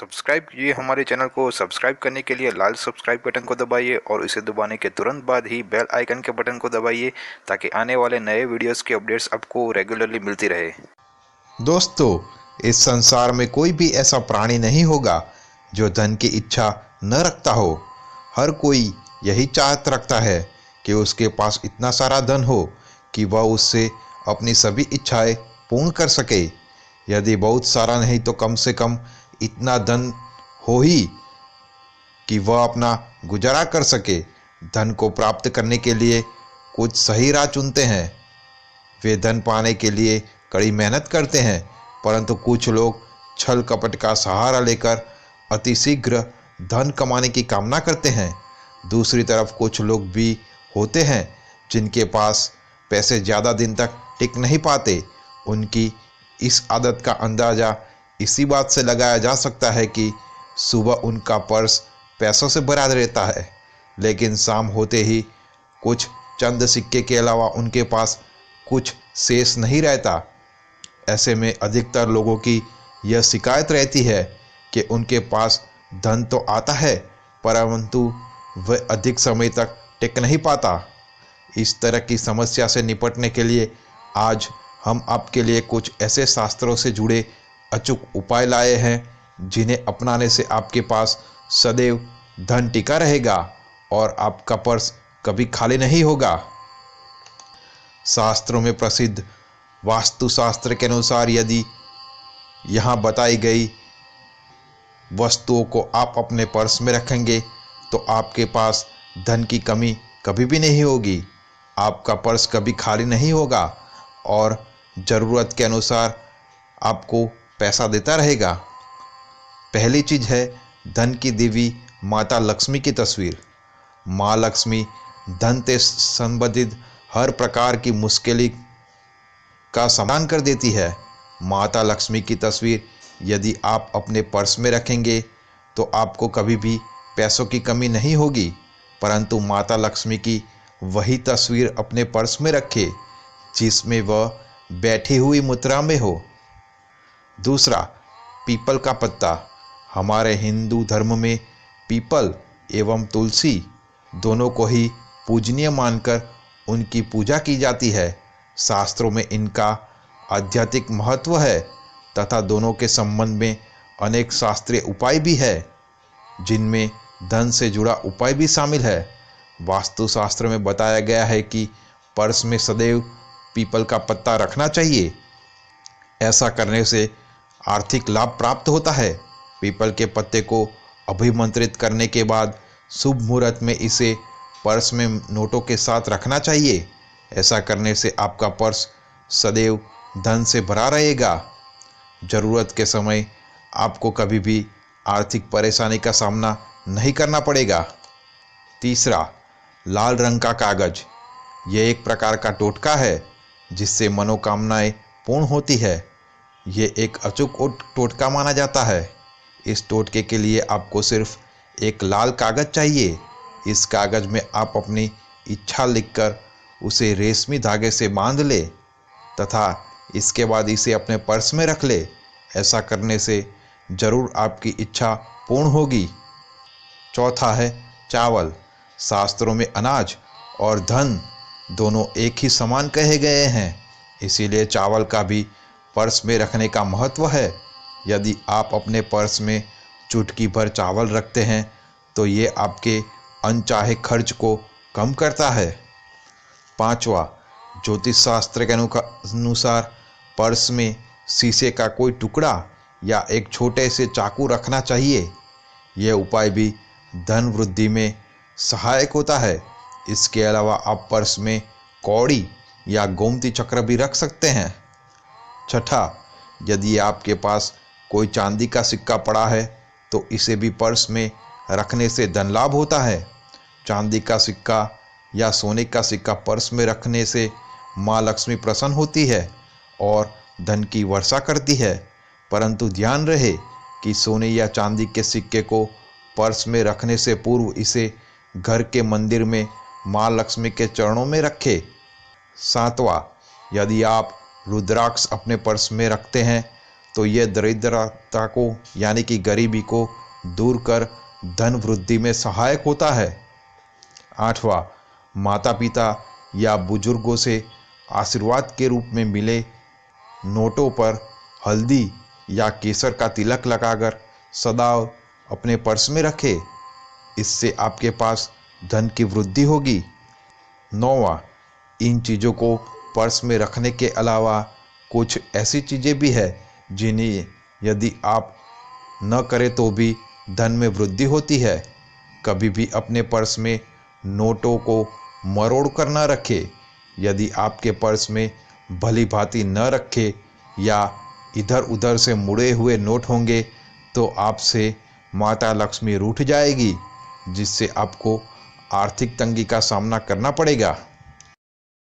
Subscribe कीजिए हमारे channel को। सब्सक्राइब करने के लिए लाल सब्सक्राइब बटन को दबाइए और इसे दबाने के तुरंत बाद ही बेल आइकन के बटन को दबाइए ताकि आने वाले नए वीडियोस की अपडेट्स आपको रेगुलरली मिलती रहे। दोस्तों, इस संसार में कोई भी ऐसा प्राणी नहीं होगा जो धन की इच्छा न रखता हो। हर कोई यही चाहत रखता है कि उसके पास इतना सारा धन हो कि वह उससे अपनी सभी इच्छाएं पूर्ण कर सके। यदि बहुत सारा नहीं तो कम से कम इतना धन हो ही कि वह अपना गुजारा कर सके। धन को प्राप्त करने के लिए कुछ सही राह चुनते हैं। वे धन पाने के लिए कड़ी मेहनत करते हैं, परंतु कुछ लोग छल कपट का सहारा लेकर अतिशीघ्र धन कमाने की कामना करते हैं। दूसरी तरफ कुछ लोग भी होते हैं जिनके पास पैसे ज़्यादा दिन तक टिक नहीं पाते। उनकी इस आदत का अंदाज़ा इसी बात से लगाया जा सकता है कि सुबह उनका पर्स पैसों से भरा रहता है, लेकिन शाम होते ही कुछ चंद सिक्के के अलावा उनके पास कुछ शेष नहीं रहता। ऐसे में अधिकतर लोगों की यह शिकायत रहती है कि उनके पास धन तो आता है, परंतु वह अधिक समय तक टिक नहीं पाता। इस तरह की समस्या से निपटने के लिए आज हम आपके लिए कुछ ऐसे शास्त्रों से जुड़े अचूक उपाय लाए हैं जिन्हें अपनाने से आपके पास सदैव धन टिका रहेगा और आपका पर्स कभी खाली नहीं होगा। शास्त्रों में प्रसिद्ध वास्तुशास्त्र के अनुसार यदि यहाँ बताई गई वस्तुओं को आप अपने पर्स में रखेंगे तो आपके पास धन की कमी कभी भी नहीं होगी। आपका पर्स कभी खाली नहीं होगा और ज़रूरत के अनुसार आपको पैसा देता रहेगा। पहली चीज़ है धन की देवी माता लक्ष्मी की तस्वीर। माँ लक्ष्मी धन से संबंधित हर प्रकार की मुश्किल का समाधान कर देती है। माता लक्ष्मी की तस्वीर यदि आप अपने पर्स में रखेंगे तो आपको कभी भी पैसों की कमी नहीं होगी, परंतु माता लक्ष्मी की वही तस्वीर अपने पर्स में रखें जिसमें वह बैठी हुई मुद्रा में हो। दूसरा, पीपल का पत्ता। हमारे हिंदू धर्म में पीपल एवं तुलसी दोनों को ही पूजनीय मानकर उनकी पूजा की जाती है। शास्त्रों में इनका आध्यात्मिक महत्व है तथा दोनों के संबंध में अनेक शास्त्रीय उपाय भी है जिनमें धन से जुड़ा उपाय भी शामिल है। वास्तुशास्त्र में बताया गया है कि पर्स में सदैव पीपल का पत्ता रखना चाहिए। ऐसा करने से आर्थिक लाभ प्राप्त होता है। पीपल के पत्ते को अभिमंत्रित करने के बाद शुभ मुहूर्त में इसे पर्स में नोटों के साथ रखना चाहिए। ऐसा करने से आपका पर्स सदैव धन से भरा रहेगा। ज़रूरत के समय आपको कभी भी आर्थिक परेशानी का सामना नहीं करना पड़ेगा। तीसरा, लाल रंग का कागज। यह एक प्रकार का टोटका है जिससे मनोकामनाएं पूर्ण होती है। ये एक अचूक टोटका माना जाता है। इस टोटके के लिए आपको सिर्फ एक लाल कागज चाहिए। इस कागज में आप अपनी इच्छा लिखकर उसे रेशमी धागे से बांध ले तथा इसके बाद इसे अपने पर्स में रख ले। ऐसा करने से जरूर आपकी इच्छा पूर्ण होगी। चौथा है चावल। शास्त्रों में अनाज और धन दोनों एक ही समान कहे गए हैं, इसीलिए चावल का भी पर्स में रखने का महत्व है। यदि आप अपने पर्स में चुटकी भर चावल रखते हैं तो ये आपके अनचाहे खर्च को कम करता है। पांचवा, ज्योतिष शास्त्र के अनुसार पर्स में शीशे का कोई टुकड़ा या एक छोटे से चाकू रखना चाहिए। यह उपाय भी धन वृद्धि में सहायक होता है। इसके अलावा आप पर्स में कौड़ी या गोमती चक्र भी रख सकते हैं। छठा, यदि आपके पास कोई चांदी का सिक्का पड़ा है तो इसे भी पर्स में रखने से धन लाभ होता है। चांदी का सिक्का या सोने का सिक्का पर्स में रखने से माँ लक्ष्मी प्रसन्न होती है और धन की वर्षा करती है, परंतु ध्यान रहे कि सोने या चांदी के सिक्के को पर्स में रखने से पूर्व इसे घर के मंदिर में माँ लक्ष्मी के चरणों में रखें। सातवां, यदि आप रुद्राक्ष अपने पर्स में रखते हैं तो यह दरिद्रता को यानी कि गरीबी को दूर कर धन वृद्धि में सहायक होता है। 8वां, माता पिता या बुजुर्गों से आशीर्वाद के रूप में मिले नोटों पर हल्दी या केसर का तिलक लगाकर सदा अपने पर्स में रखें। इससे आपके पास धन की वृद्धि होगी। 9वां, इन चीज़ों को पर्स में रखने के अलावा कुछ ऐसी चीज़ें भी हैं जिन्हें यदि आप न करें तो भी धन में वृद्धि होती है। कभी भी अपने पर्स में नोटों को मरोड़ कर न रखें। यदि आपके पर्स में भली भांति न रखे या इधर उधर से मुड़े हुए नोट होंगे तो आपसे माता लक्ष्मी रूठ जाएगी, जिससे आपको आर्थिक तंगी का सामना करना पड़ेगा।